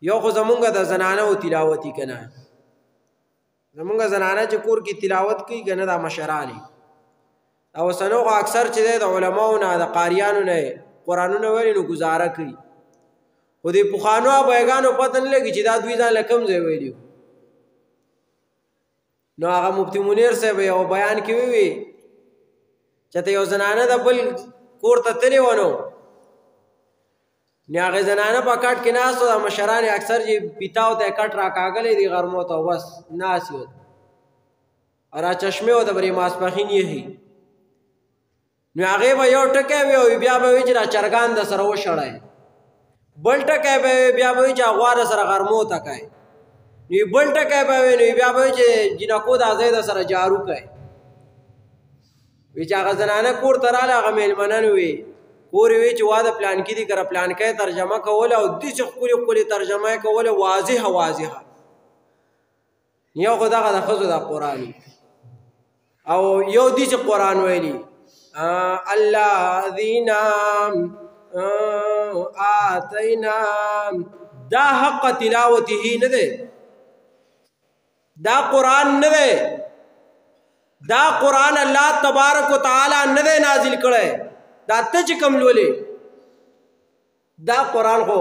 یو خو زمونږ د زنانه او تلاوتي کنه زمونږ زنانه چې کور کې تلاوت کوي کنه دا مشرانی او سنوغه اکثر چې د علماو نه د قاریانو نه قرانونه ویلي نو گزاره کوي خو دې پخوانو ابایګانو پته نه لګي چې دا دوی ځان لکم ځای ویلي نو هغه مفتی منیر صاحب یو بیان کې وی چې ته یو زنانه د بل کور ته تللی ونو نو هغه زنانه په کټ کې ناست او مشران اکثر چې پیتاو ته کټ را کاغلې دي غرمو ته بس ناس یو را چشمه او د بری ماسپخین یې نو هغه به یو ټکی وی او بیا به چې را چرګان د سره وشړای بل ټکی به بیا به چې غواره سره غرمو ته کوي نو بل ټکی به نو بیا به چې جنکو د ازید سره جارو کوي وی چې هغه زنانه کور تراله هغه میلمنن وی کور وی چې واده پلان کې دي کړه پلان کې ترجمه کول او د څه خولي ترجمه کول واضحه یو خدای د خزو د قرآن او یو دې چې قرآن ویلي الذين آتینا دا حق تلاوته نه ده دا قرآن نه ده دا قرآن الله تبارک و تعالی نه ده نازل کړي دا ته چې کوم لولې دا قرآن خو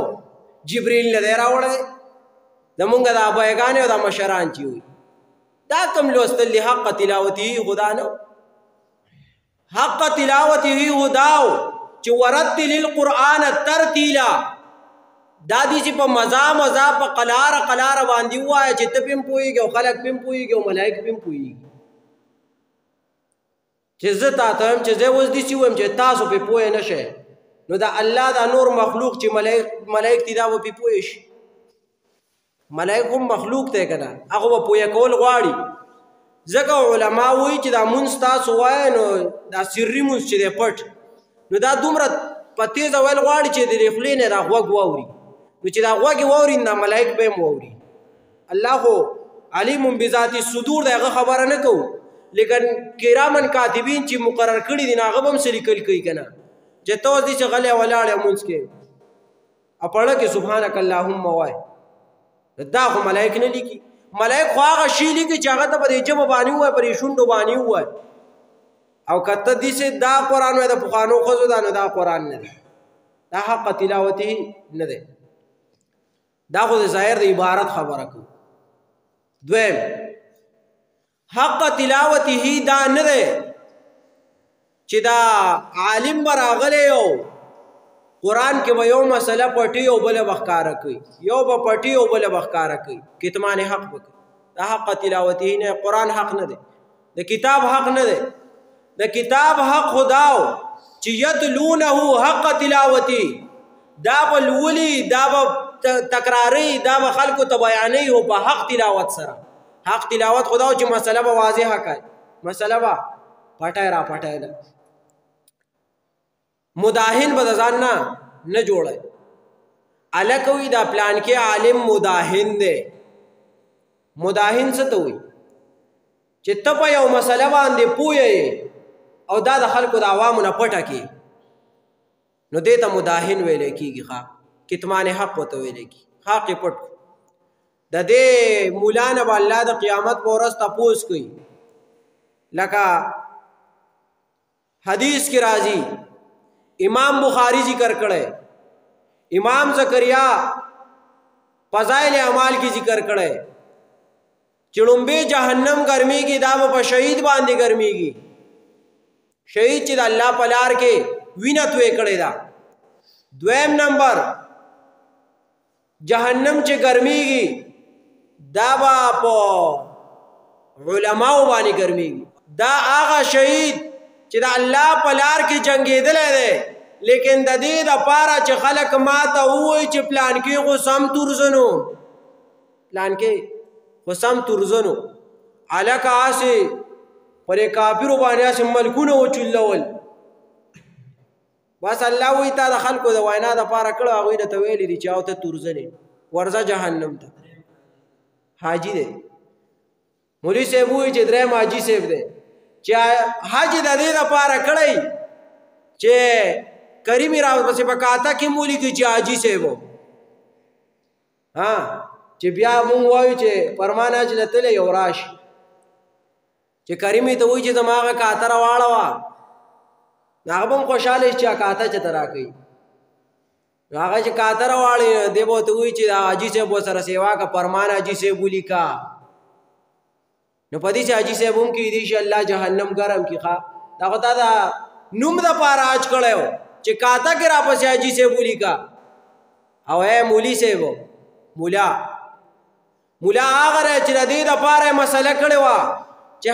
جبرئیل نه دی راوړی زمونږ د ابایګانې او د مشران چې وي دا کوم لوستل دي حق تلاوته خدا نه حق تلاوته هداو چې ورتل القرآن ترتیلا دا دي چې په مزا په قلار باندې وایي چې ته پم پويږي او خلک پم پويږي او ملائک پم پويږي چې زه تاسو هم چې زه اوس دي چې ویم چې تاسو په پوي نشئ نو دا الله دا نور مخلوق چې ملائک دي دا و په پوي شي ملائک هم مخلوق ته کنه هغه په پوي کول غواړي ځکه علما وایي چې دا مونږ تاسو وایي نو دا سری مونږ چې دی پټ نو دا دومره په تیزه ویل غواړي چې د خولې نه دا غوږ واوري نو چې دا غوږ واوري نه ملائک به هم واوري الله خو علیم بذات الصدور دغه خبره نه کوو لیکن کرامن کاتبین چې مقرر کړي دي هغه هم سړي کوي کنه چې تو دې چې غلې ولاړ مونږ کې اپړه کې سبحانك اللهم وای دا خو ملائک نه لیکي ملائک خو هغه شی لیکي چې هغه ته په جبه باندې وای پر شونډو باندې وای او کته دې چې دا قران وای د بخانو خزو دا نه دا قران نه دا حق تلاوته نه ده دا خو ظاهر د عبارت خبره کو دویم حق تلاوته دا نه ده چې دا عالم براغله یو قرآن کې به یو مسله پټي او بل بخکاره کوي یو به پټي او بل بخکاره کوي کتمان حق وکړي دا حق تلاوته نه قرآن حق نه ده د کتاب حق نه ده د کتاب حق خداو چې یتلونه حق تلاوته دا بلولي دا تکراری دا به خلکو ته بیانې او په حق تلاوت سره حق تلاوت خداو چې مسله به واضحه کوي مسله به پټای را پټای نه مداهن به ځان نه جوړای الکوي دا پلان کې عالم مداهن دی مداهن څه ته وي چې ته په یو مسله باندې پوهې او دا د خلکو د عوامو نه پټه کی نو دې ته مداهن ویل کیږي ښا کتمان حق وته ویل کی حق پټ د دې مولانا الله د قیامت پر ورځ تاسو کوي لکه حدیث کی راضی امام بخاری ذکر کړي امام زکریا فضائل اعمال کی ذکر کړي چړمبه جهنم ګرمي کی دا په شهید باندې ګرمي کی شهید چې الله په لار کې وینت وې کړي دا دویم نمبر جهنم چې ګرمي کی دا په علماء باندې ګرمي دا هغه شهید چې د الله په لار کې جنگېدل دی لیکن د دې د پاره چې خلک ماته وایي چې پلان کې خو سم تورزنو پلان کې خو سم تورزنو الک آسه پر کافرو باندې سم ملکونه وچلول بس الله وی تا د خلکو د وینا د پاره کړه هغه د تویل دي چې او ته تورزنه ورځه جهنم ته حاجی دی مولوی صاحب وی چې درې حاجی صاحب دی چې حج د دې لپاره کړی چې کریمی راو پسې پکاته کې مولی کې چې حاجی صاحب چې بیا مونږ وایو چې فرمان حج له تللی یو راشي چې کریمې ته وایي چې زما هغه کاته راواړوه نو هغه به هم خوشحاله شي چې کاته چې ته راکوي نو هغه چې کاته راواړي دی به ورته وایي چې حاجي صاحب ورسره سیوا که فرمان حاجي صاحب ولیکه نو په دې چې حاجي صاحب هم کېدی شي الله جهنم ګرم کړي ښه دا خو تا د نوم دپاره حج کړی و چې کاته کې راپسې حاجي صاحب ولیکه او ای مولي صاحب مولا هغه دی چې د دې دپاره یې مسله کړې وه چې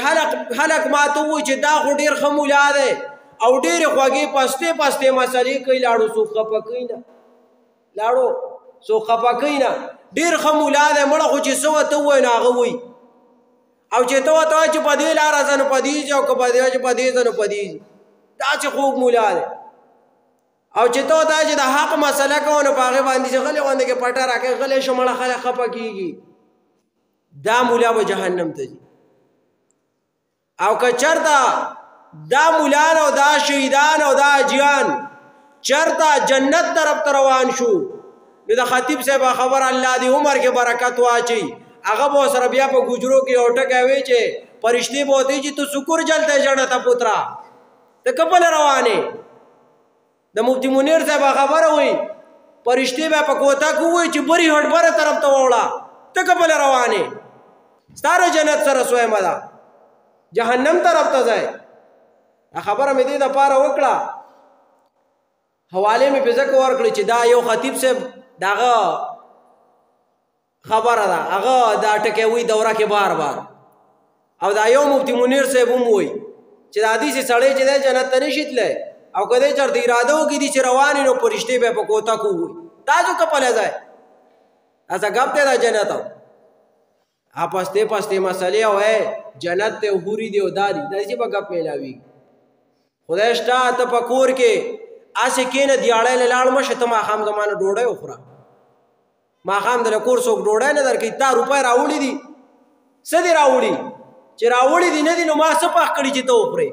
خلک ما ته ووایي چې دا خو ډېر ښه مولا دی او ډېرې خوږې پستې مسلې کوي لاړو څوک خفه کوي نه ډېر ښه مولا دی مړه خو چې څه ورته ووایي نو هغه وایي او چې ته ورته وایې چې په دې لاره ځه نو په دې ځه او که په دې ځه نو په دې ځي داسې خوږ مولا دی او چې ته ورته وایې چې د حق مسله کوه نو په هغې باندې چې غلې غوندې کې پټه راکوي غلی شو مړه خلک خفه کېږي دا مولا به جهنم ته ځي او که چرته دا مولان او دا شهیدان او دا حاجیان چرته جنت طرف ته روان شو نو د خطیب صاحب خبر الله دی عمر کې برکت واچي هغه به سره بیا په ګجرو کې یو ټکی وی چې فرشتې به ورته چې تو شکر جلته جنته پوترا ته کپل روانې د مفتی منیر صاحب خبره وی فرشتې به په کوتا کو وی چې بری هټ بره طرف ته وړه ته کپل روانې ستاره جنت سره سوې مدا جهنم طرف ته ځای خبره مې دې د پاره وکړه حواله مې په ځکه ورکړي چې دا یو خطیب صاحب داغه خبره ده هغه دا ټکی وی دوره کې بار او دا یو مفتی منیر صاحب هم وی چې د حدیث سړی چې دی جنت ته نشي تللی او که دی چېرته اراده وکړي دي چې روانې نو فرشتې به په کوته کو وي دا جو کپلی ځای داسه ګپ دی دا جنت پستې مسلې او جنت ته حوري دی او دا دي داسې به ګپ میلاویږي خدای شته ته په کور کې هسې کښېنه دیاړی له لاړ مه شه ته ماښام زمانه ډوډۍ وخوره ماښام د کور څوک ډوډۍ نه درکوي تا روپۍ راوړي دي څه دې راوړي چې راوړي دي نه دي نو ما څه پخ کړي چې ته وخورې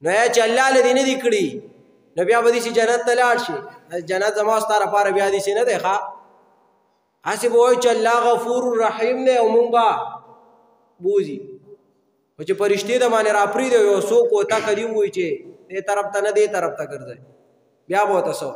نو چې الله له دې نه دي کړي نو بیا به داسې جنت ته لاړ شي جنت زما ستا لپاره بیا داسې نه دی ښه هسې به وایو چې الله غفور رحیم دی او مونږ به بوځي او چې فرشتې د باندې راپرېږدي یو څوک ورته کلي ووایي چې دې طرف ته نه دې طرف ته ګرځئ بیا به ورته څه